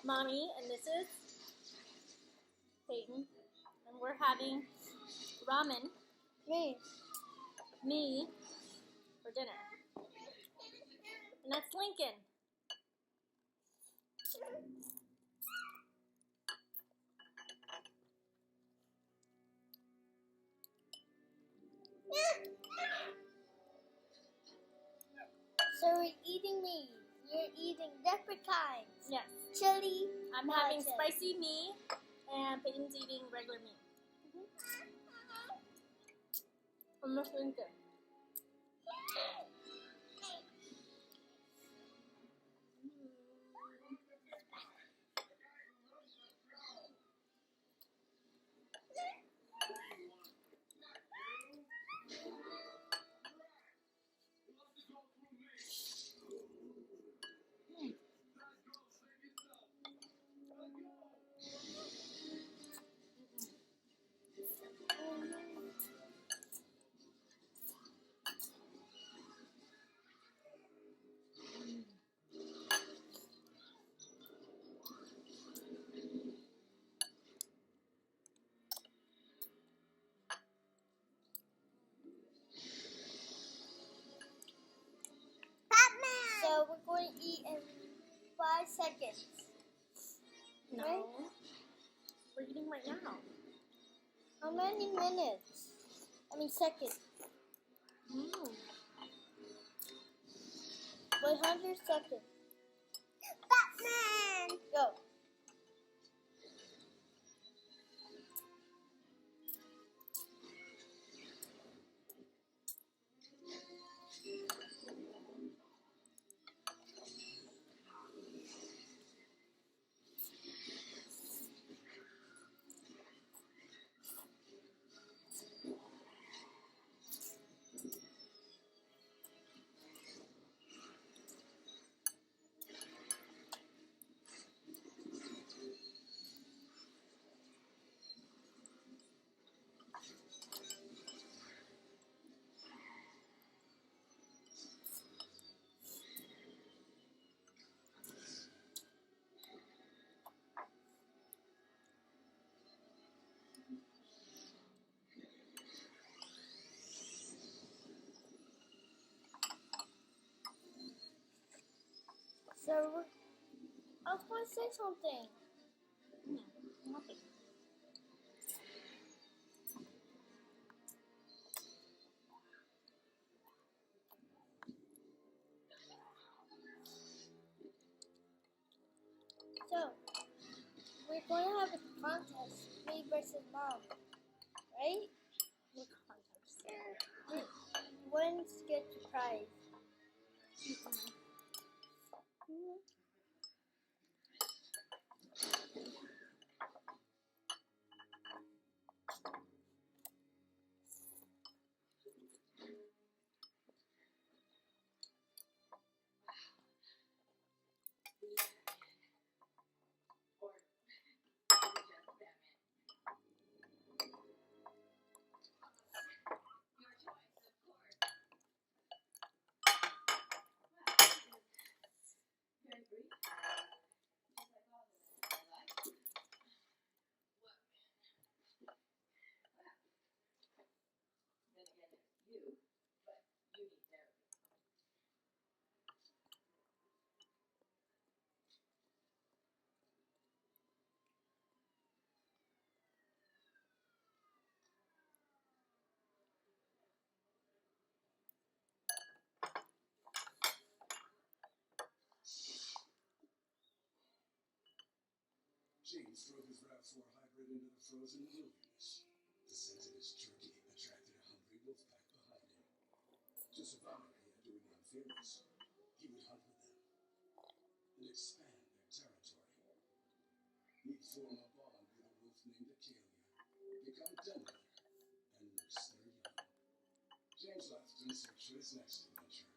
Mommy, and this is Payton, and we're having ramen, me, for dinner. And that's Lincoln. So we're eating meat. You're eating different kinds. Yes. Chili. I'm having spicy me, and Payton's eating regular meat. And that's Lincoln. So we're going to eat in 5 seconds. No. Right? We're eating right now. How many minutes? I mean seconds. 100 seconds. Batman! Go. So I was going to say something. Nothing. So we're going to have a contest, me versus mom, right? What context? One's gets a prize. James drove his RAV4 hybrid into the frozen wilderness. The scent of his jerky attracted a hungry wolf pack behind him. To survive, he had to remain fearless. He would hunt with them and expand their territory. He'd form a bond with a wolf named Acalia, become dental, and nurse their young. James left in search of his next adventure.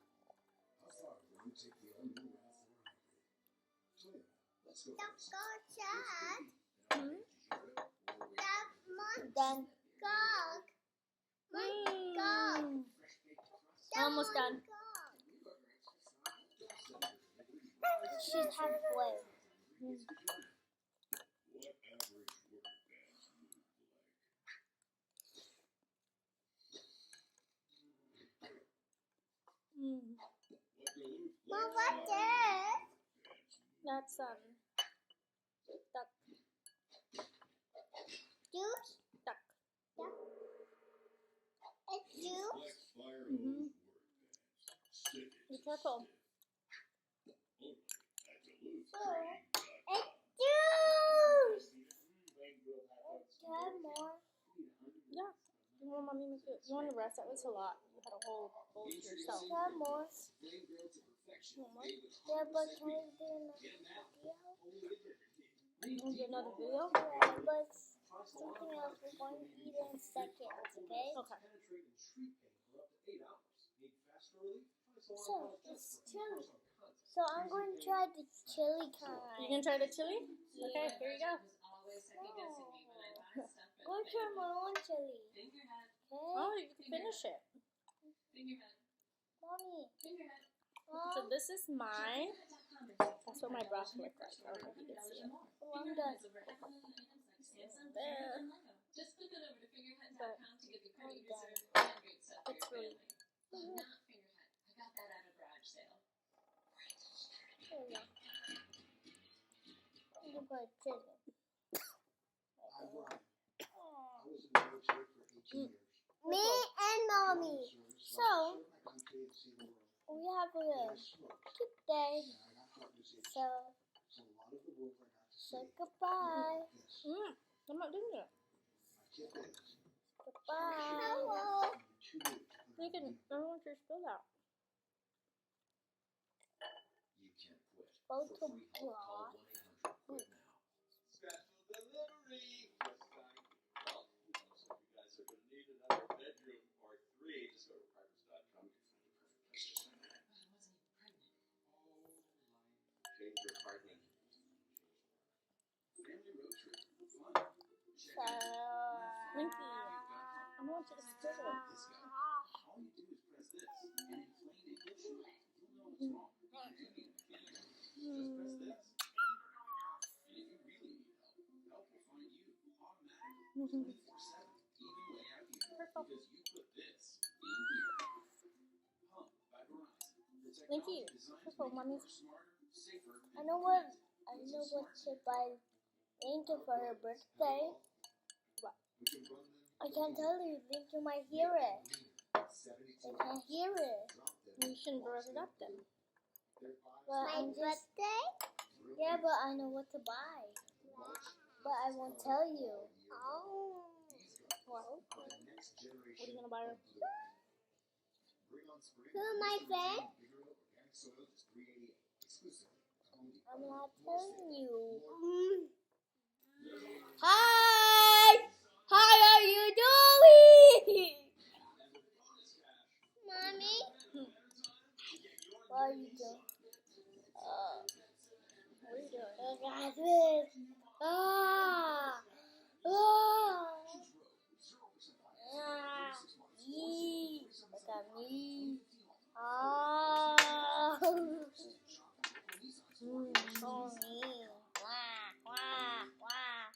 How far will you take the all-new RAV4 hybrid? Toyota, let's go first. Chad. Hmm? Done. Gog. Gog. Almost done. She's halfway. It's peculiar. What average work bands move like? What Duluth Mom, Black what's Flower this? bands move That's duck. Juice? Duck. It's juice? Black Fire Mhm. Hose work bands. Stick it Be to careful. stiff. Only at Duluth So, Trading. it's juice! Okay, more. Yeah. You want mommy to make it? You want to rest? That was a lot. You had a whole bowl to yourself. Okay, more. Flame grilled to perfection. Want more? Made with Yeah, but 100% can we beef. do another Get 'em now. video? Only at Burger King. You want to do another video? Yeah, but something else we're going to eat in seconds, okay? Okay. Penetrating street paint for up to 8 hours. Need faster relief? Try So, Salon it's Plus chili. for content. So I'm going to try the chili You kind. gonna try the chili? Okay, here you go. Go try my own chili. Oh, Okay? you can finish it. Mommy. So this is mine. That's what my broth looked like. I don't know if you can see it. Mom does. There. Just flip it over to fingerhead.com But to get the I'm pretty done. dessert and great stuff for it's your really family. Not fingerhead. I got that at a garage sale. There we go. I'm going to put chili. I'm Ryan. I was in the military for 18 years. Me and mommy. So, Served my country and see the world. we have a I smoked. good day. And I got heart disease. So, So a lot of the world I got to see. say goodbye. This. I'm not doing it. My kid is. Goodbye. Hello. Too big to put You on can. the I don't want you to spill that. You can't quit. Go For to free help, call block. 1-800-QUIT now. Special delivery. Yes, well, looks like you guys are going to need another bedroom or 3. Just go to Pipers.com. You can find the perfect place to spend the night. I wasn't pregnant. Change your apartment. Family road trip. Fun. Check So, out Linky, I want you to spill it. this guy. All you do is press this, and in plain English, you'll know what's wrong. If you do need a mechanic, just press this. And if you really need help will find you automatically, 24/7, even way out here. Because you put this in here. Hum by Verizon. The Linky, technology designed to careful, make mommy's. you smarter, safer, I and know more what connected. to buy Lincoln for her birthday. What? We can run them. I can't tell you. Lincoln might hear it. They can't hear it. You shouldn't brought it up then. But I'm just, yeah, but I know what to buy. But I won't tell you. Oh. What? What are you gonna buy her? Who am I, friend? I'm not telling you. Hi! How are you doing? Mommy? What are you doing? What are you doing? Look at this. Ah! Ah! Ah! Yee! Look at me. Ah! Oh, me. Wah, wah, wah.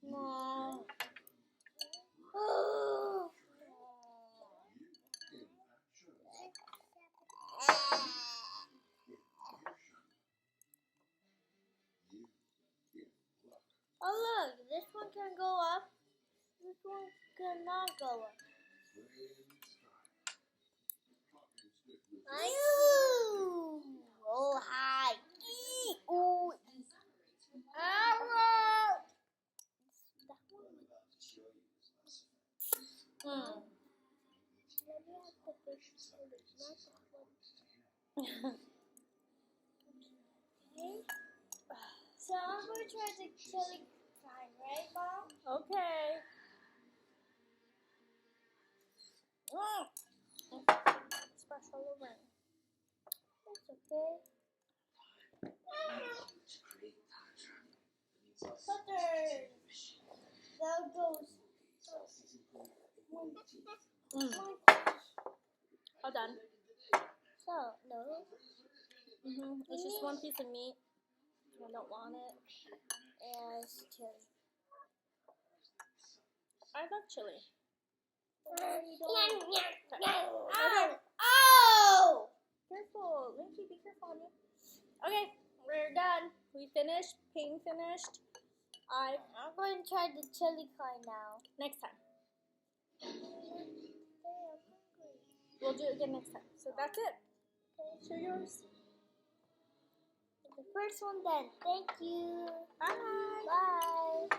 No. Oh. Oh look, this one can go up. This one cannot go up. Ooh. Oh hi. Ooh. Arrow. Let me have the fish. Okay. So I'm going to try the chili kind, right, Mom? Okay. Splash all over. That's okay. Cutters. That goes. All done. So, no. It's just one piece of meat. I don't want it. Yeah, it's chili. I love chili. Okay. Oh! Careful, Linky, be careful. Okay, we're done. We finished. Payton finished. I'm going to try the chili kind now. Next time. We'll do it again next time. So that's it. Show yours. The first one then. Thank you. Bye. Bye.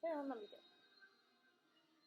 Here, let me do it.